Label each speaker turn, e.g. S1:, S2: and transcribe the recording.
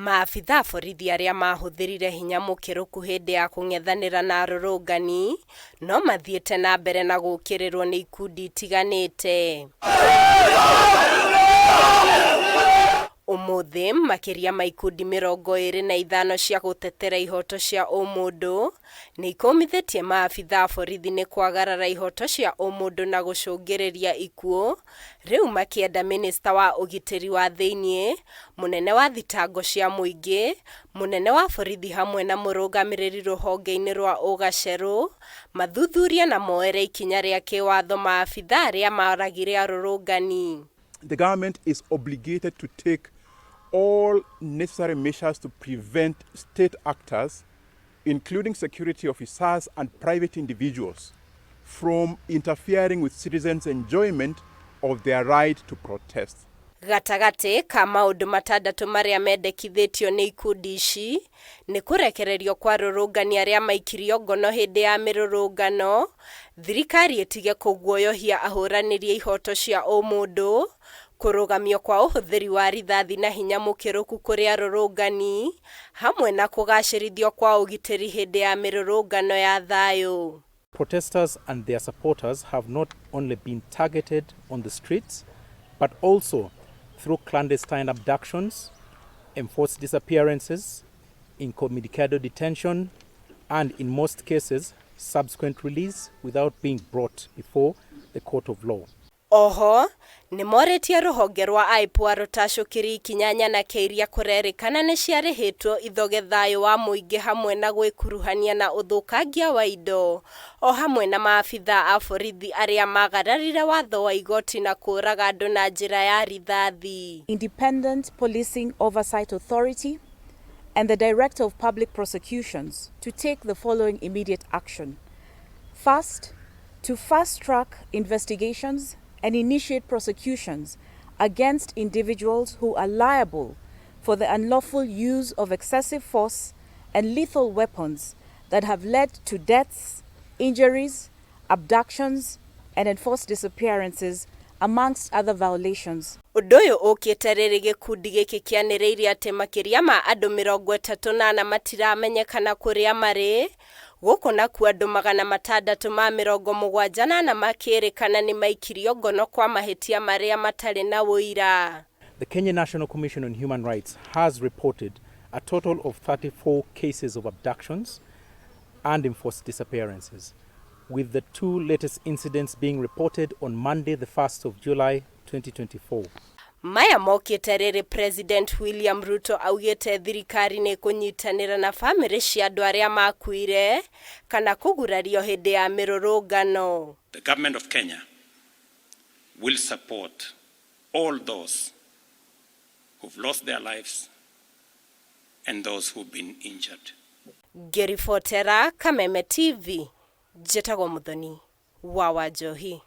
S1: Maabitha borithi aria mahuthirire hinya mukiruku hindi ya kung'ethanira na arũrũngani no mathiete na mbere na gukirirwo ni ikundi itiganite. Umuthi makiria ma ikundi 25 cia gutetera ihoto cia umundu ni ikomithetie maabitha borithi ni kwagarara ihoto cia umundu na gucungiriria ikuo. Riu makienda minista wa ugitiri wa thiini, munene wa thitango cia muingi, munene wa borithi hamwe na murugamiriri ruhonge-ini rwa ugaceru mathuthuria na moere ikinya ria kiwatho maabitha aria maragire arũrũngani.
S2: The government is obligated to take all necessary measures to prevent state actors, including security officers and private individuals, from interfering with citizens' enjoyment of their right to protest.
S1: Gatagate ka maundu matandatu maria mendekithitio ni ikundi ici ni kurekererio kwa arũrũngani aria maikirio ngono hindi ya mirũrũngano, thirikari itige kuguoyohia ahũranĩri ihoto cia ũmũndũ, kurugamio kwa uhuthiri wa rithathi na hinya mukiruku kuri arũrũngani, hamwe na kugacirithio kwa ugitiri hindi ya mirũrũngano ya thayo.
S3: Protesters and their supporters have not only been targeted on the streets, but also through clandestine abductions, enforced disappearances, incommunicado detention, and in most cases, subsequent release without being brought before the court of law.
S1: Oho, ni moretie ruhonge rwa IPOA rutacukiri ikinyanya na keiria kurerikana ni ciarihitwo ithoge thayo wa muingi hamwe na gwikuruhania na uthukangia wa indo, o hamwe na maabitha a borithi aria magararire watho wa igoti na kuraga andu na njira ya rithathi.
S4: Independent Policing Oversight Authority and the Director of Public Prosecutions to take the following immediate action. First, to fast-track investigations and initiate prosecutions against individuals who are liable for the unlawful use of excessive force and lethal weapons that have led to deaths, injuries, abductions, and enforced disappearances, amongst other violations.
S1: Udoyo okite riri gikundi giki kianiriire ati makiria ma andu 38 matiramenyekana kuria mari, guku naku andu 678 makirikana ni maikirio ngono kwa mahitia maria matari na wuira.
S3: The Kenya National Commission on Human Rights has reported a total of 34 cases of abductions and enforced disappearances, with the two latest incidents being reported on Monday, the 1st of July 2024.
S1: Maya mokite riri President William Ruto augite thirikari ni kunyitanira na family cia andu aria makuire kana kugurario hindi ya mirũrũngano.
S5: The government of Kenya will support all those who've lost their lives and those who've been injured.
S1: Gerifotera Kameme TV. Jetagwo Muthoni wa Wanjohi.